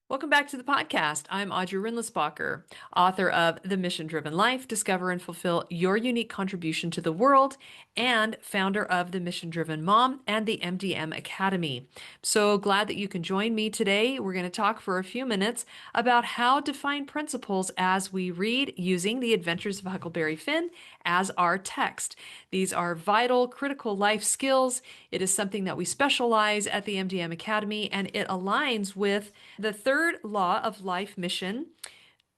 Welcome back to the podcast. I'm Audrey Rindlisbacher, author of The Mission Driven Life, Discover and Fulfill Your Unique Contribution to the World, and founder of The Mission Driven Mom and the MDM Academy. So glad that you can join me today. We're going to talk for a few minutes about how to find principles as we read using The Adventures of Huckleberry Finn as our text. These are vital, critical life skills. It is something that we specialize at the MDM Academy, and it aligns with the third law of life mission: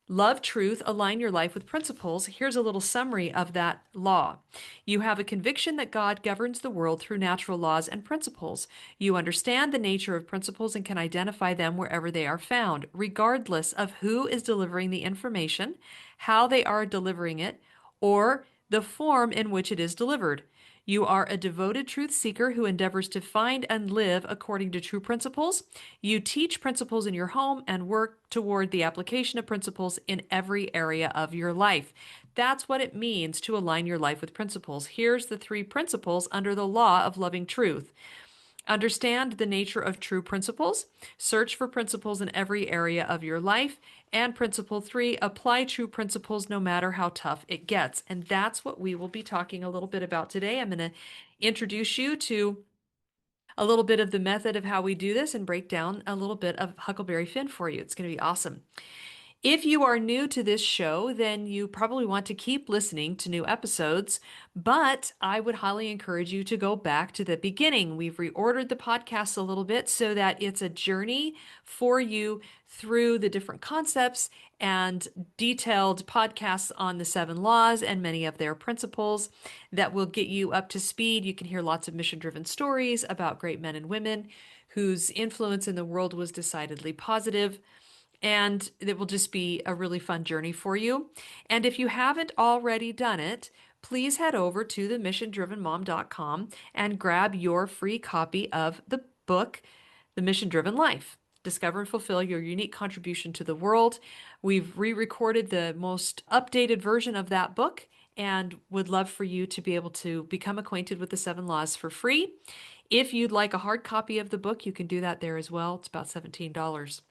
love truth, align your life with principles. Here's a little summary of that law. You have a conviction that God governs the world through natural laws and principles. You understand the nature of principles and can identify them wherever they are found, regardless of who is delivering the information, how they are delivering it, or the form in which it is delivered. You are a devoted truth seeker who endeavors to find and live according to true principles. You teach principles in your home and work toward the application of principles in every area of your life. That's what it means to align your life with principles. Here's the three principles under the law of loving truth. Understand the nature of true principles. Search for principles in every area of your life. And principle three, apply true principles no matter how tough it gets. And that's what we will be talking a little bit about today. I'm going to introduce you to a little bit of the method of how we do this and break down a little bit of Huckleberry Finn for you. It's going to be awesome. If you are new to this show, then you probably want to keep listening to new episodes, but I would highly encourage you to go back to the beginning. We've reordered the podcast a little bit so that it's a journey for you through the different concepts and detailed podcasts on the seven laws and many of their principles that will get you up to speed. You can hear lots of mission-driven stories about great men and women whose influence in the world was decidedly positive. And it will just be a really fun journey for you. And if you haven't already done it, please head over to themissiondrivenmom.com and grab your free copy of the book, The Mission Driven Life. Discover and fulfill your unique contribution to the world. We've re-recorded the most updated version of that book and would love for you to be able to become acquainted with the seven laws for free. If you'd like a hard copy of the book, you can do that there as well. It's about $17.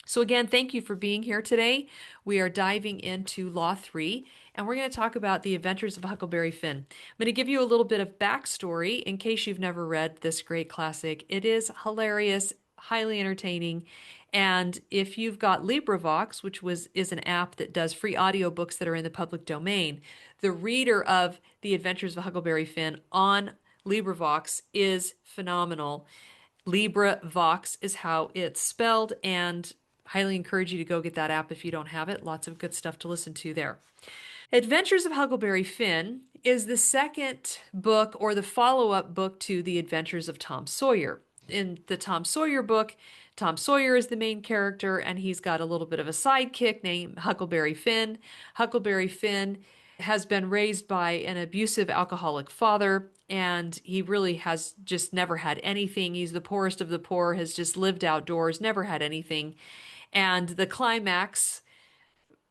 So again, thank you for being here today. We are diving into Law 3, and we're going to talk about the Adventures of Huckleberry Finn. I'm going to give you a little bit of backstory in case you've never read this great classic. It is hilarious, highly entertaining, and if you've got LibriVox, which is an app that does free audiobooks that are in the public domain, the reader of the Adventures of Huckleberry Finn on LibriVox is phenomenal. LibriVox is how it's spelled, and highly encourage you to go get that app if you don't have it. Lots of good stuff to listen to there. Adventures of Huckleberry Finn is the second book or the follow-up book to The Adventures of Tom Sawyer. In the Tom Sawyer book, Tom Sawyer is the main character, and he's got a little bit of a sidekick named Huckleberry Finn. Huckleberry Finn has been raised by an abusive alcoholic father, and he really has just never had anything. He's the poorest of the poor, has just lived outdoors, never had anything. And the climax,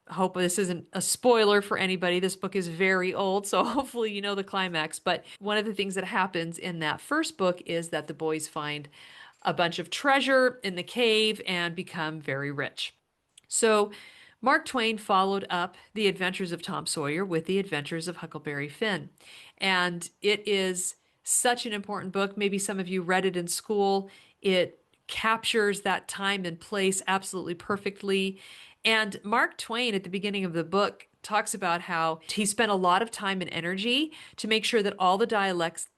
I hope this isn't a spoiler for anybody. This book is very old, so hopefully you know the climax. But one of the things that happens in that first book is that the boys find a bunch of treasure in the cave and become very rich. So Mark Twain followed up The Adventures of Tom Sawyer with The Adventures of Huckleberry Finn. And it is such an important book. Maybe some of you read it in school. It captures that time and place absolutely perfectly. And Mark Twain, at the beginning of the book, talks about how he spent a lot of time and energy to make sure that all the dialects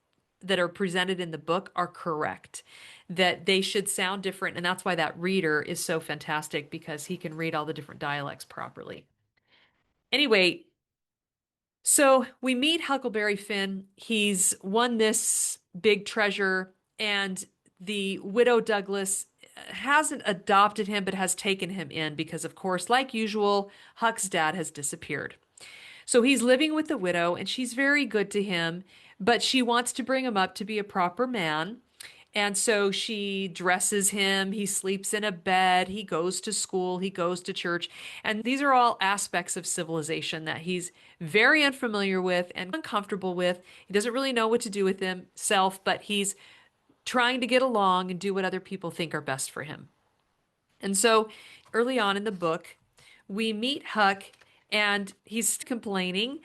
that are presented in the book are correct, that they should sound different. And that's why that reader is so fantastic, because he can read all the different dialects properly. Anyway, so we meet Huckleberry Finn. He's won this big treasure, and the widow Douglas hasn't adopted him, but has taken him in because, of course, like usual, Huck's dad has disappeared. So he's living with the widow, and she's very good to him, but she wants to bring him up to be a proper man. And so she dresses him, he sleeps in a bed, he goes to school, he goes to church. And these are all aspects of civilization that he's very unfamiliar with and uncomfortable with. He doesn't really know what to do with himself, but he's trying to get along and do what other people think are best for him. And so early on in the book, we meet Huck, and he's complaining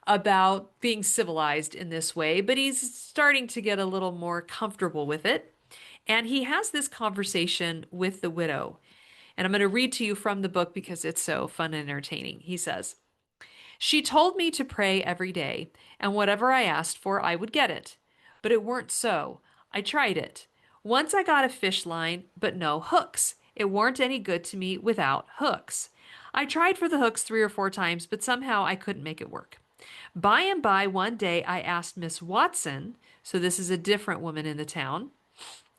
about being civilized in this way, but he's starting to get a little more comfortable with it. And he has this conversation with the widow. And I'm going to read to you from the book because it's so fun and entertaining. He says, "She told me to pray every day, and whatever I asked for, I would get it. But it weren't so. I tried it. Once I got a fish line, but no hooks. It weren't any good to me without hooks. I tried for the hooks 3 or 4 times, but somehow I couldn't make it work. By and by, one day, I asked Miss Watson, so this is a different woman in the town,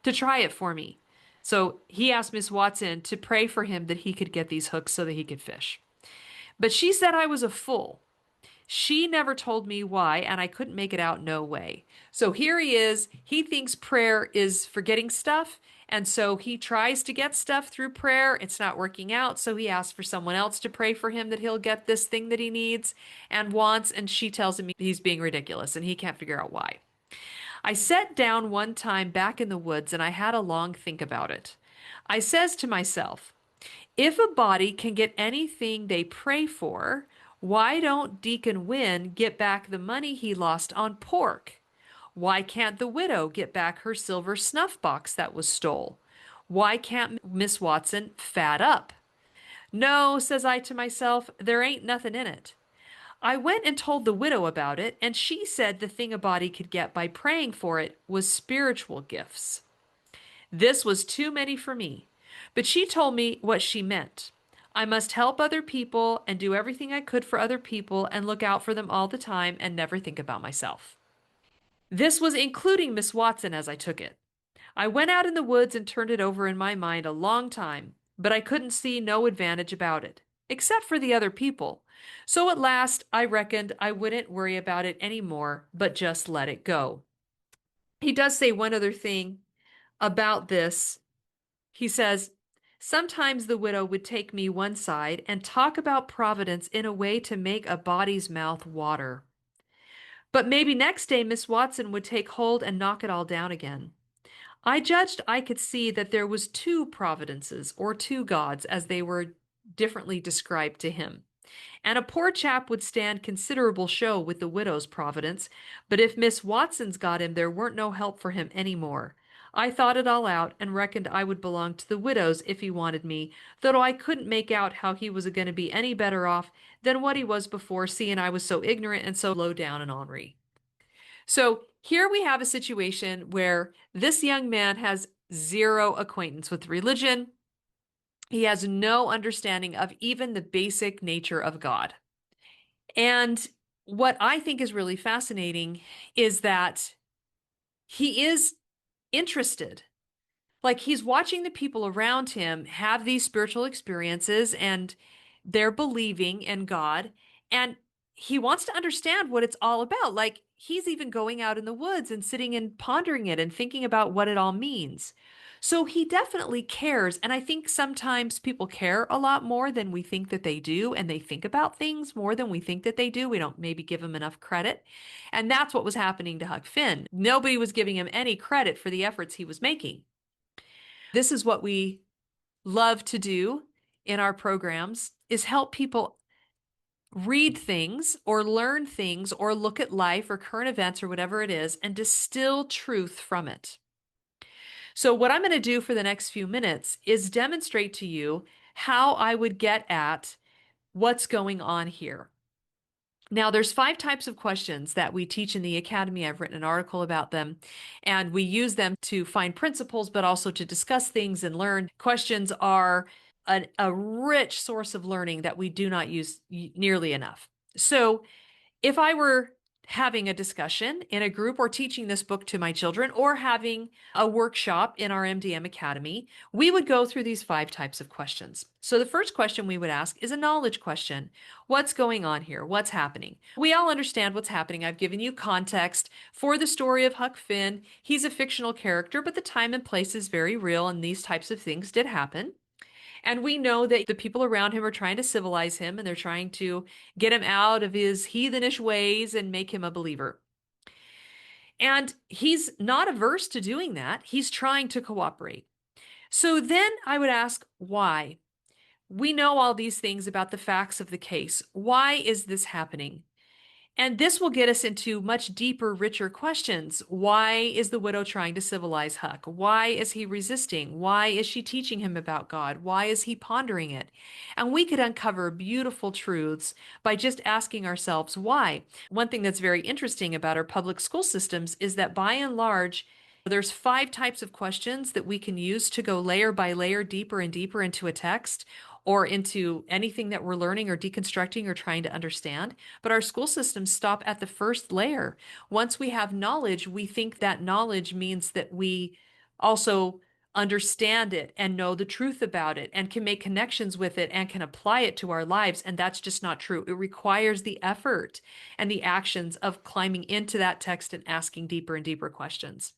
to try it for me. So he asked Miss Watson to pray for him that he could get these hooks so that he could fish. But she said I was a fool. She never told me why, and I couldn't make it out no way. So here he is. He thinks prayer is for getting stuff. And so he tries to get stuff through prayer. It's not working out. So he asks for someone else to pray for him that he'll get this thing that he needs and wants. And she tells him he's being ridiculous and he can't figure out why. I sat down one time back in the woods and I had a long think about it. I says to myself, if a body can get anything they pray for, why don't Deacon Wynne get back the money he lost on pork? Why can't the widow get back her silver snuff box that was stole? Why can't Miss Watson fat up? No, says I to myself, there ain't nothing in it. I went and told the widow about it, and she said the thing a body could get by praying for it was spiritual gifts. This was too many for me, but she told me what she meant. I must help other people and do everything I could for other people and look out for them all the time and never think about myself. This was including Miss Watson as I took it. I went out in the woods and turned it over in my mind a long time, but I couldn't see no advantage about it, except for the other people. So at last I reckoned I wouldn't worry about it any more, but just let it go. He does say one other thing about this. He says, sometimes the widow would take me one side and talk about providence in a way to make a body's mouth water. But maybe next day Miss Watson would take hold and knock it all down again. I judged I could see that there was two providences, or two gods, as they were differently described to him. And a poor chap would stand considerable show with the widow's providence, but if Miss Watson's got him, there weren't no help for him any more. I thought it all out and reckoned I would belong to the widow's if he wanted me, though I couldn't make out how he was going to be any better off than what he was before, seeing I was so ignorant and so low down and ornery. So here we have a situation where this young man has zero acquaintance with religion. He has no understanding of even the basic nature of God. And what I think is really fascinating is that he is interested. Like he's watching the people around him have these spiritual experiences and they're believing in God. And he wants to understand what it's all about. Like he's even going out in the woods and sitting and pondering it and thinking about what it all means. So he definitely cares. And I think sometimes people care a lot more than we think that they do. And they think about things more than we think that they do. We don't maybe give them enough credit. And that's what was happening to Huck Finn. Nobody was giving him any credit for the efforts he was making. This is what we love to do in our programs is help people read things or learn things or look at life or current events or whatever it is and distill truth from it. So what I'm going to do for the next few minutes is demonstrate to you how I would get at what's going on here. Now, there's 5 types of questions that we teach in the Academy. I've written an article about them, and we use them to find principles, but also to discuss things and learn. Questions are a rich source of learning that we do not use nearly enough. So if I were having a discussion in a group or teaching this book to my children or having a workshop in our MDM Academy, we would go through these 5 types of questions. So the first question we would ask is a knowledge question. What's going on here? What's happening? We all understand what's happening. I've given you context for the story of Huck Finn. He's a fictional character, but the time and place is very real, and these types of things did happen. And we know that the people around him are trying to civilize him and they're trying to get him out of his heathenish ways and make him a believer. And he's not averse to doing that. He's trying to cooperate. So then I would ask, why? We know all these things about the facts of the case. Why is this happening? And this will get us into much deeper, richer questions. Why is the widow trying to civilize Huck? Why is he resisting? Why is she teaching him about God? Why is he pondering it? And we could uncover beautiful truths by just asking ourselves why. One thing that's very interesting about our public school systems is that by and large, there's 5 types of questions that we can use to go layer by layer deeper and deeper into a text or into anything that we're learning or deconstructing or trying to understand. But our school systems stop at the first layer. Once we have knowledge, we think that knowledge means that we also understand it and know the truth about it and can make connections with it and can apply it to our lives. And that's just not true. It requires the effort and the actions of climbing into that text and asking deeper and deeper questions.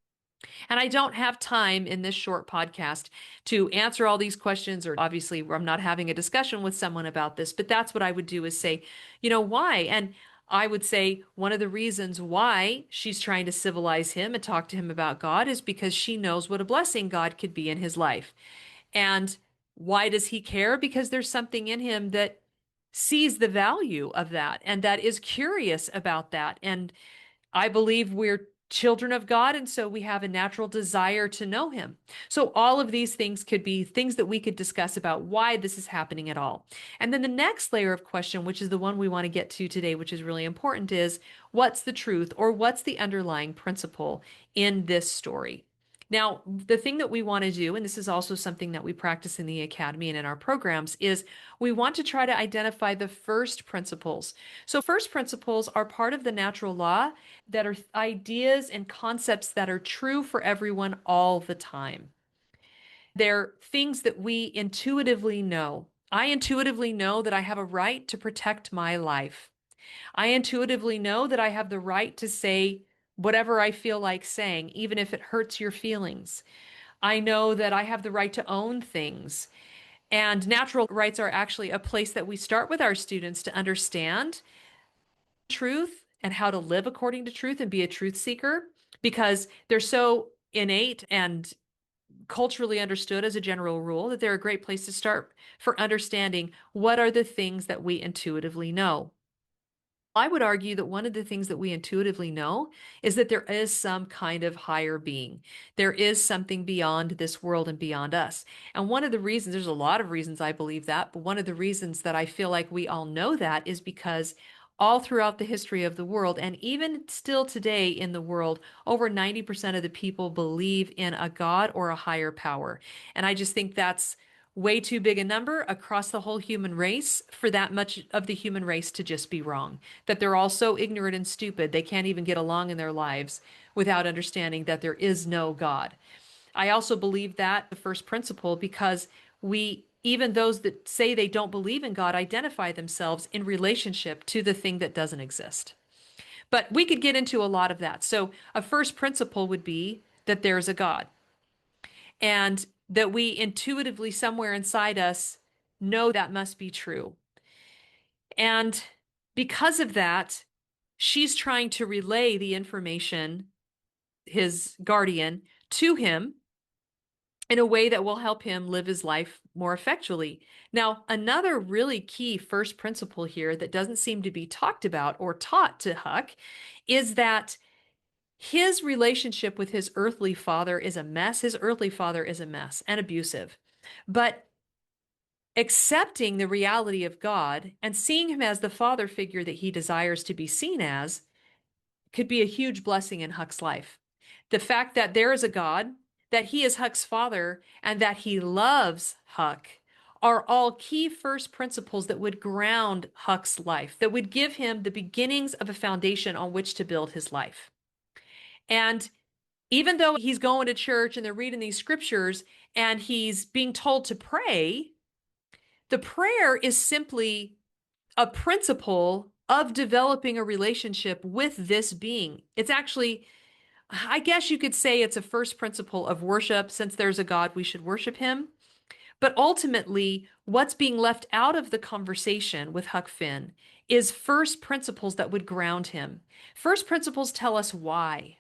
And I don't have time in this short podcast to answer all these questions, or obviously I'm not having a discussion with someone about this, but that's what I would do is say, why? And I would say one of the reasons why she's trying to civilize him and talk to him about God is because she knows what a blessing God could be in his life. And why does he care? Because there's something in him that sees the value of that and that is curious about that. And I believe we're children of God, and so we have a natural desire to know him. So all of these things could be things that we could discuss about why this is happening at all. And then the next layer of question, which is the one we want to get to today, which is really important, is what's the truth or what's the underlying principle in this story? Now, the thing that we want to do, and this is also something that we practice in the academy and in our programs, is we want to try to identify the first principles. So, first principles are part of the natural law that are ideas and concepts that are true for everyone all the time. They're things that we intuitively know. I intuitively know that I have a right to protect my life. I intuitively know that I have the right to say whatever I feel like saying, even if it hurts your feelings. I know that I have the right to own things. And natural rights are actually a place that we start with our students to understand truth and how to live according to truth and be a truth seeker because they're so innate and culturally understood as a general rule that they're a great place to start for understanding what are the things that we intuitively know. I would argue that one of the things that we intuitively know is that there is some kind of higher being. There is something beyond this world and beyond us. And one of the reasons, there's a lot of reasons I believe that, but one of the reasons that I feel like we all know that is because all throughout the history of the world, and even still today in the world, over 90% of the people believe in a God or a higher power. And I just think that's way too big a number across the whole human race for that much of the human race to just be wrong. That they're all so ignorant and stupid, they can't even get along in their lives without understanding that there is no God. I also believe that the first principle because even those that say they don't believe in God, identify themselves in relationship to the thing that doesn't exist. But we could get into a lot of that. So a first principle would be that there's a God and that we intuitively somewhere inside us know that must be true. And because of that, she's trying to relay the information, his guardian, to him in a way that will help him live his life more effectually. Now, another really key first principle here that doesn't seem to be talked about or taught to Huck is that his relationship with his earthly father is a mess. His earthly father is a mess and abusive. But accepting the reality of God and seeing him as the father figure that he desires to be seen as could be a huge blessing in Huck's life. The fact that there is a God, that he is Huck's father, and that he loves Huck are all key first principles that would ground Huck's life, that would give him the beginnings of a foundation on which to build his life. And even though he's going to church and they're reading these scriptures and he's being told to pray, the prayer is simply a principle of developing a relationship with this being. It's actually, I guess you could say it's a first principle of worship. Since there's a God, we should worship him. But ultimately, what's being left out of the conversation with Huck Finn is first principles that would ground him. First principles tell us why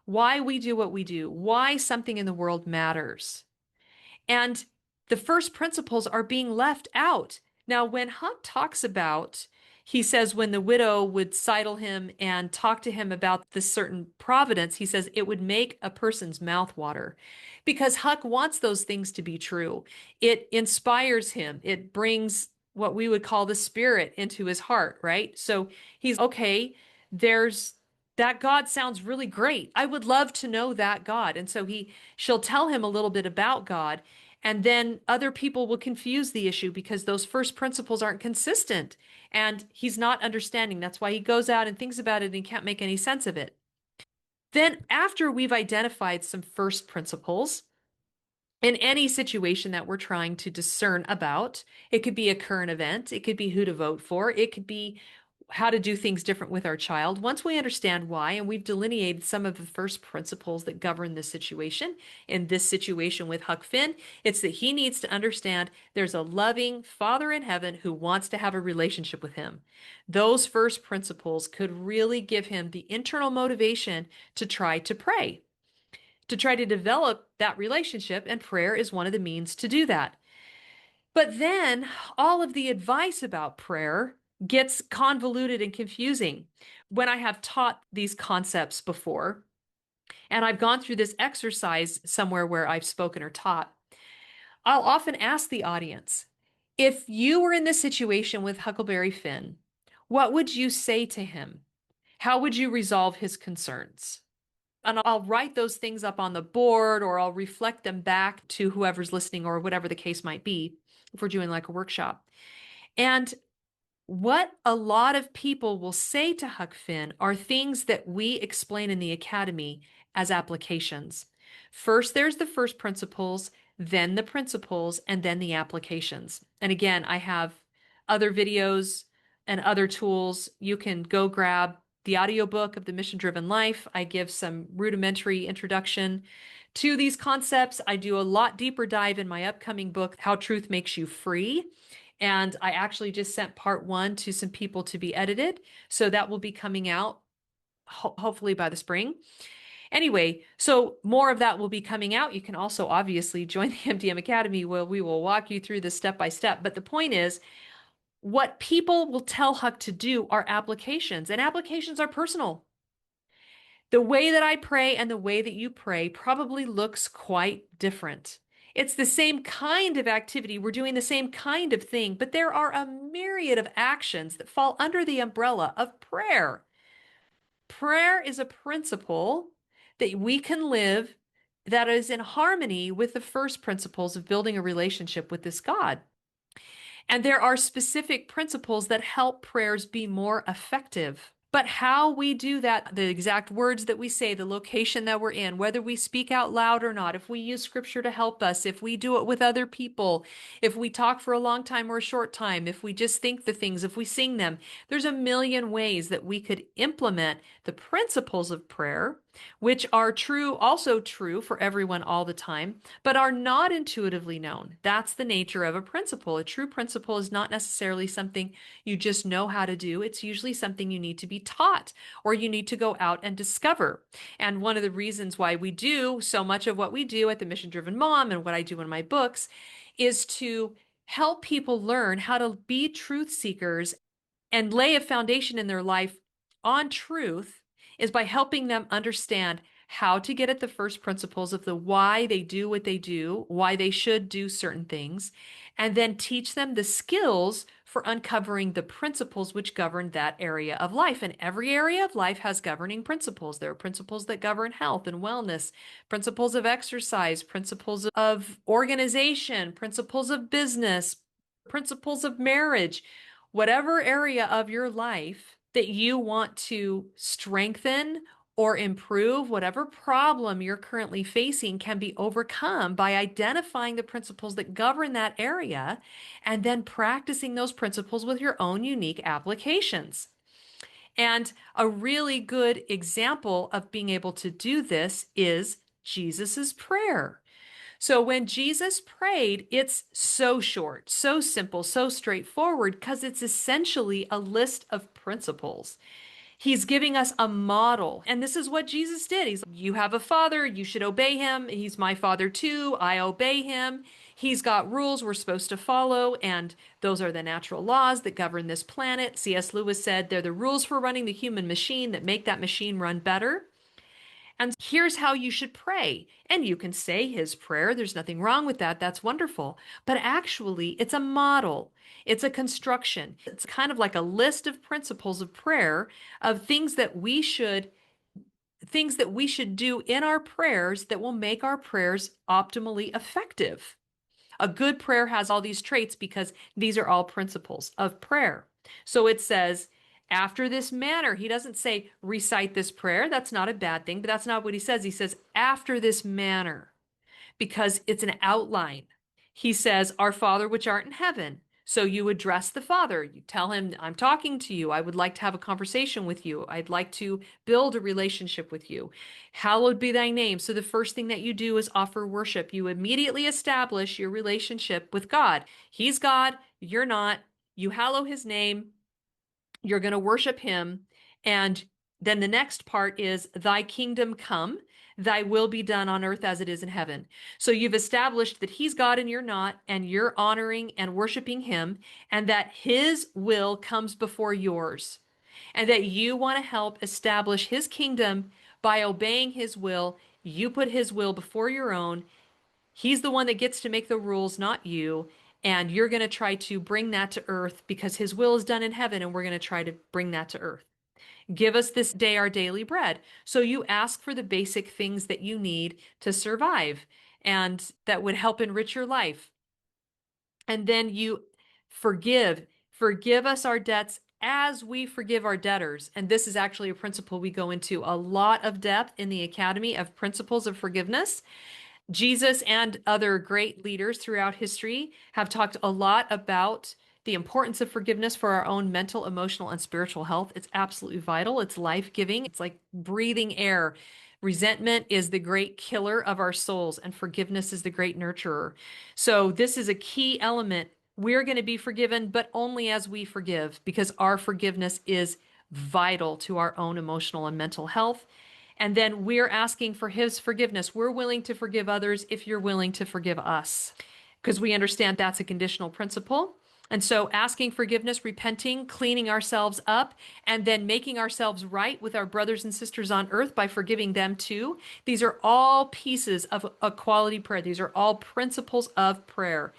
we do what we do, why something in the world matters. And the first principles are being left out. Now, when Huck talks about, he says when the widow would sidle him and talk to him about this certain providence, he says it would make a person's mouth water because Huck wants those things to be true. It inspires him. It brings what we would call the spirit into his heart, right? So he's okay, there's that God sounds really great. I would love to know that God. And so she'll tell him a little bit about God, and then other people will confuse the issue because those first principles aren't consistent and he's not understanding. That's why he goes out and thinks about it and he can't make any sense of it. Then, after we've identified some first principles in any situation that we're trying to discern about, it could be a current event, it could be who to vote for, it could be how to do things different with our child. Once we understand why, and we've delineated some of the first principles that govern this situation, in this situation with Huck Finn, it's that he needs to understand there's a loving Father in heaven who wants to have a relationship with him. Those first principles could really give him the internal motivation to try to pray, to try to develop that relationship, and prayer is one of the means to do that. But then all of the advice about prayer gets convoluted and confusing. When I have taught these concepts before, and I've gone through this exercise somewhere where I've spoken or taught, I'll often ask the audience, if you were in this situation with Huckleberry Finn, what would you say to him? How would you resolve his concerns? And I'll write those things up on the board or I'll reflect them back to whoever's listening or whatever the case might be if we're doing like a workshop. And what a lot of people will say to Huck Finn are things that we explain in the academy as applications. First, there's the first principles, then the principles, and then the applications. And again, I have other videos and other tools. You can go grab the audiobook of The Mission Driven Life. I give some rudimentary introduction to these concepts. I do a lot deeper dive in my upcoming book, How Truth Makes You Free. And I actually just sent part one to some people to be edited. So that will be coming out hopefully by the spring. Anyway, so more of that will be coming out. You can also obviously join the MDM Academy where we will walk you through this step by step. But the point is, what people will tell Huck to do are applications, and applications are personal. The way that I pray and the way that you pray probably looks quite different. It's the same kind of activity. We're doing the same kind of thing, but there are a myriad of actions that fall under the umbrella of prayer. Prayer is a principle that we can live that is in harmony with the first principles of building a relationship with this God. And there are specific principles that help prayers be more effective. But how we do that, the exact words that we say, the location that we're in, whether we speak out loud or not, if we use scripture to help us, if we do it with other people, if we talk for a long time or a short time, if we just think the things, if we sing them, there's a million ways that we could implement the principles of prayer, which are true, also true for everyone all the time, but are not intuitively known. That's the nature of a principle. A true principle is not necessarily something you just know how to do. It's usually something you need to be taught or you need to go out and discover. And one of the reasons why we do so much of what we do at the Mission Driven Mom and what I do in my books is to help people learn how to be truth seekers and lay a foundation in their life on truth is by helping them understand how to get at the first principles of the why they do what they do, why they should do certain things, and then teach them the skills for uncovering the principles which govern that area of life. And every area of life has governing principles. There are principles that govern health and wellness, principles of exercise, principles of organization, principles of business, principles of marriage. Whatever area of your life that you want to strengthen or improve, whatever problem you're currently facing can be overcome by identifying the principles that govern that area and then practicing those principles with your own unique applications. And a really good example of being able to do this is Jesus's prayer. So when Jesus prayed, it's so short, so simple, so straightforward, because it's essentially a list of principles. He's giving us a model. And this is what Jesus did. You have a father, you should obey him. He's my father too. I obey him. He's got rules we're supposed to follow, and those are the natural laws that govern this planet. C.S. Lewis said they're the rules for running the human machine that make that machine run better. And here's how you should pray. And you can say his prayer. There's nothing wrong with that. That's wonderful. But actually, it's a model. It's a construction. It's kind of like a list of principles of prayer of things that we should do in our prayers that will make our prayers optimally effective. A good prayer has all these traits because these are all principles of prayer. So it says, after this manner, he doesn't say recite this prayer. That's not a bad thing, but that's not what he says. He says, after this manner, because it's an outline. He says, Our Father which art in heaven. So you address the Father. You tell him, I'm talking to you. I would like to have a conversation with you. I'd like to build a relationship with you. Hallowed be thy name. So the first thing that you do is offer worship. You immediately establish your relationship with God. He's God. You're not. You hallow his name. You're going to worship him. And then the next part is, Thy kingdom come, thy will be done on earth as it is in heaven. So you've established that he's God and you're not, and you're honoring and worshiping him, and that his will comes before yours, and that you want to help establish his kingdom by obeying his will. You put his will before your own. He's the one that gets to make the rules, not you. And you're going to try to bring that to earth because his will is done in heaven, and we're going to try to bring that to earth. Give us this day our daily bread. So you ask for the basic things that you need to survive and that would help enrich your life. And then you forgive us our debts as we forgive our debtors. And this is actually a principle we go into a lot of depth in the Academy of Principles of Forgiveness. Jesus and other great leaders throughout history have talked a lot about the importance of forgiveness for our own mental, emotional, and spiritual health. It's absolutely vital. It's life-giving. It's like breathing air. Resentment is the great killer of our souls, and forgiveness is the great nurturer. So this is a key element. We're going to be forgiven, but only as we forgive, because our forgiveness is vital to our own emotional and mental health. And then we're asking for his forgiveness. We're willing to forgive others if you're willing to forgive us, because we understand that's a conditional principle. And so asking forgiveness, repenting, cleaning ourselves up, and then making ourselves right with our brothers and sisters on earth by forgiving them too. These are all pieces of a quality prayer. These are all principles of prayer.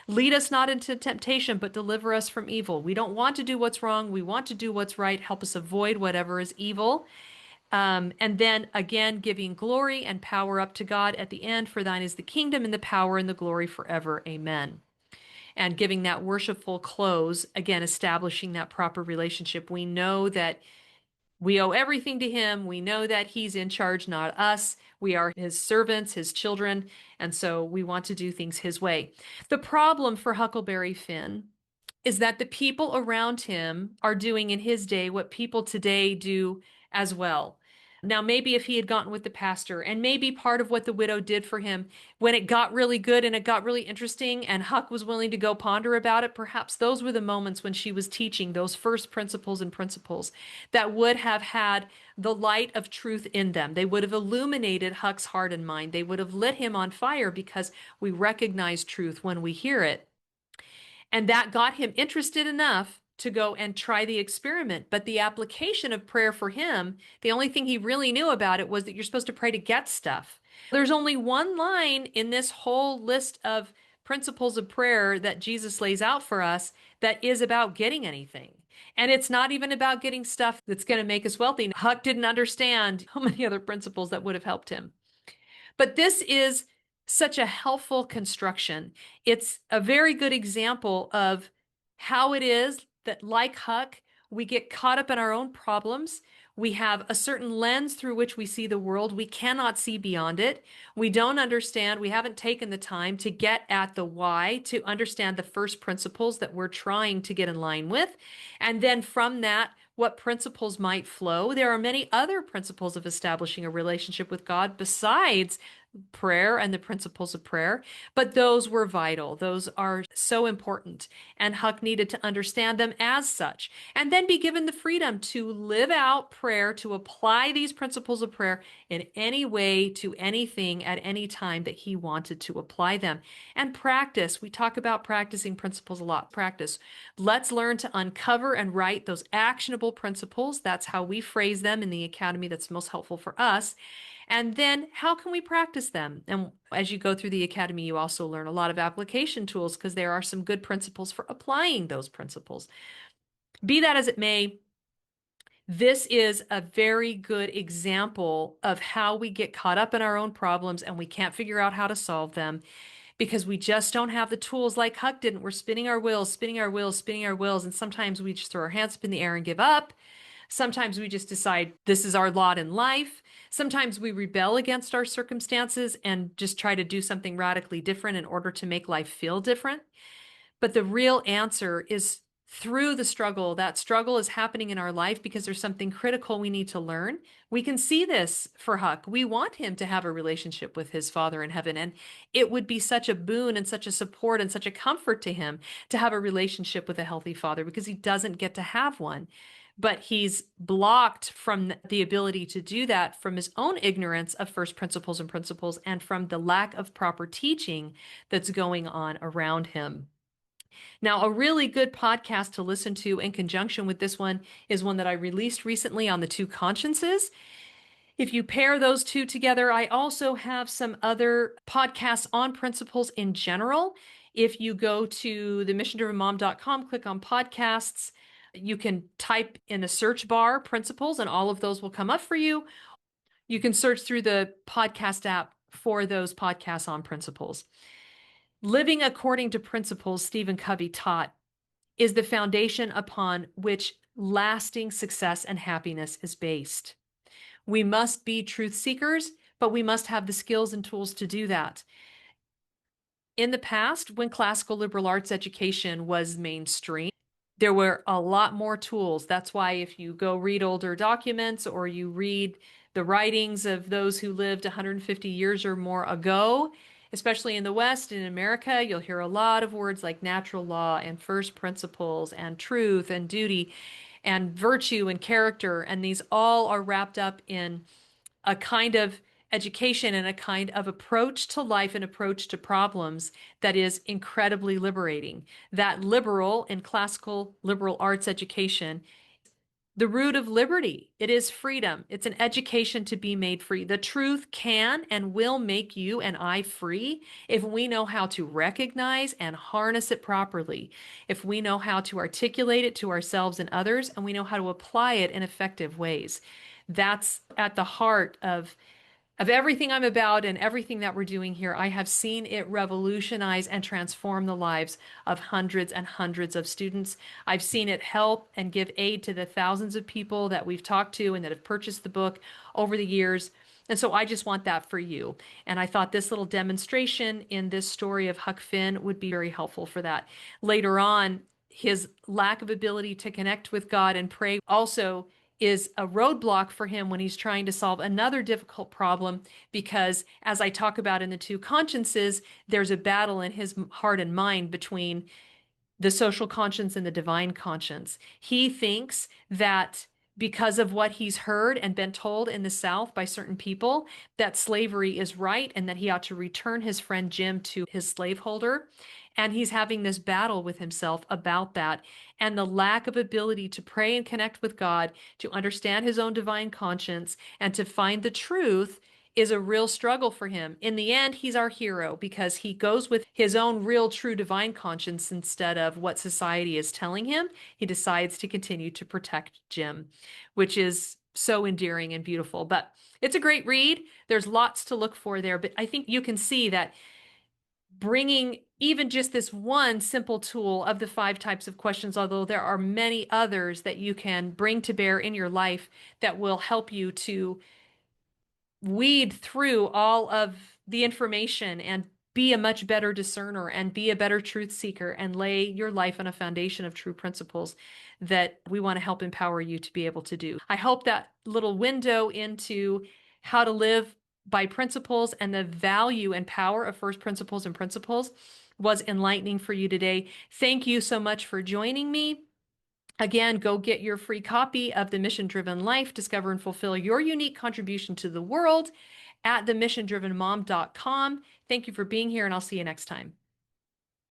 Lead us not into temptation, but deliver us from evil. We don't want to do what's wrong. We want to do what's right. Help us avoid whatever is evil. And then again, giving glory and power up to God at the end, for thine is the kingdom and the power and the glory forever. Amen. And giving that worshipful close, again, establishing that proper relationship. We know that we owe everything to him. We know that he's in charge, not us. We are his servants, his children. And so we want to do things his way. The problem for Huckleberry Finn is that the people around him are doing in his day what people today do as well. Now, maybe if he had gotten with the pastor, and maybe part of what the widow did for him when it got really good and it got really interesting and Huck was willing to go ponder about it, perhaps those were the moments when she was teaching those first principles and principles that would have had the light of truth in them. They would have illuminated Huck's heart and mind. They would have lit him on fire, because we recognize truth when we hear it. And that got him interested enough to go and try the experiment. But the application of prayer for him, the only thing he really knew about it was that you're supposed to pray to get stuff. There's only one line in this whole list of principles of prayer that Jesus lays out for us that is about getting anything. And it's not even about getting stuff that's going to make us wealthy. Huck didn't understand how many other principles that would have helped him. But this is such a helpful construction. It's a very good example of how it is that, like Huck, we get caught up in our own problems. We have a certain lens through which we see the world. We cannot see beyond it. We don't understand. We haven't taken the time to get at the why, to understand the first principles that we're trying to get in line with. And then from that, what principles might flow. There are many other principles of establishing a relationship with God besides prayer and the principles of prayer, but those were vital. Those are so important. And Huck needed to understand them as such and then be given the freedom to live out prayer, to apply these principles of prayer in any way to anything at any time that he wanted to apply them. And practice. We talk about practicing principles a lot. Practice. Let's learn to uncover and write those actionable principles. That's how we phrase them in the academy. That's most helpful for us. And then how can we practice them? And as you go through the academy, you also learn a lot of application tools because there are some good principles for applying those principles. Be that as it may, this is a very good example of how we get caught up in our own problems and we can't figure out how to solve them because we just don't have the tools like Huck didn't. We're spinning our wheels, spinning our wheels, spinning our wheels, and sometimes we just throw our hands up in the air and give up. Sometimes we just decide this is our lot in life. Sometimes we rebel against our circumstances and just try to do something radically different in order to make life feel different. But the real answer is through the struggle. That struggle is happening in our life because there's something critical we need to learn. We can see this for Huck. We want him to have a relationship with his Father in heaven. And it would be such a boon and such a support and such a comfort to him to have a relationship with a healthy father because he doesn't get to have one. But he's blocked from the ability to do that from his own ignorance of first principles and principles and from the lack of proper teaching that's going on around him. Now, a really good podcast to listen to in conjunction with this one is one that I released recently on the two consciences. If you pair those two together, I also have some other podcasts on principles in general. If you go to themissiondrivenmom.com, click on podcasts, you can type in the search bar principles, and all of those will come up for you. You can search through the podcast app for those podcasts on principles. Living according to principles, Stephen Covey taught, is the foundation upon which lasting success and happiness is based. We must be truth seekers, but we must have the skills and tools to do that. In the past, when classical liberal arts education was mainstream, there were a lot more tools. That's why if you go read older documents or you read the writings of those who lived 150 years or more ago, especially in the West and in America, you'll hear a lot of words like natural law and first principles and truth and duty and virtue and character. And these all are wrapped up in a kind of education and a kind of approach to life and approach to problems that is incredibly liberating. That liberal in classical liberal arts education, the root of liberty, it is freedom. It's an education to be made free. The truth can and will make you and I free if we know how to recognize and harness it properly, if we know how to articulate it to ourselves and others, and we know how to apply it in effective ways. That's at the heart of everything I'm about and everything that we're doing here. I have seen it revolutionize and transform the lives of hundreds and hundreds of students. I've seen it help and give aid to the thousands of people that we've talked to and that have purchased the book over the years. And so I just want that for you. And I thought this little demonstration in this story of Huck Finn would be very helpful for that. Later on, his lack of ability to connect with God and pray also is a roadblock for him when he's trying to solve another difficult problem because, as I talk about in the two consciences, there's a battle in his heart and mind between the social conscience and the divine conscience. He thinks that because of what he's heard and been told in the South by certain people, that slavery is right and that he ought to return his friend Jim to his slaveholder. And he's having this battle with himself about that. And the lack of ability to pray and connect with God, to understand his own divine conscience, and to find the truth is a real struggle for him. In the end, he's our hero because he goes with his own real, true divine conscience instead of what society is telling him. He decides to continue to protect Jim, which is so endearing and beautiful. But it's a great read. There's lots to look for there, but I think you can see that bringing even just this one simple tool of the 5 types of questions, although there are many others that you can bring to bear in your life that will help you to weed through all of the information and be a much better discerner and be a better truth seeker and lay your life on a foundation of true principles that we want to help empower you to be able to do. I hope that little window into how to live by principles and the value and power of first principles and principles was enlightening for you today. Thank you so much for joining me. Again, go get your free copy of The Mission Driven Life, Discover and Fulfill Your Unique Contribution to the World at themissiondrivenmom.com. Thank you for being here, and I'll see you next time.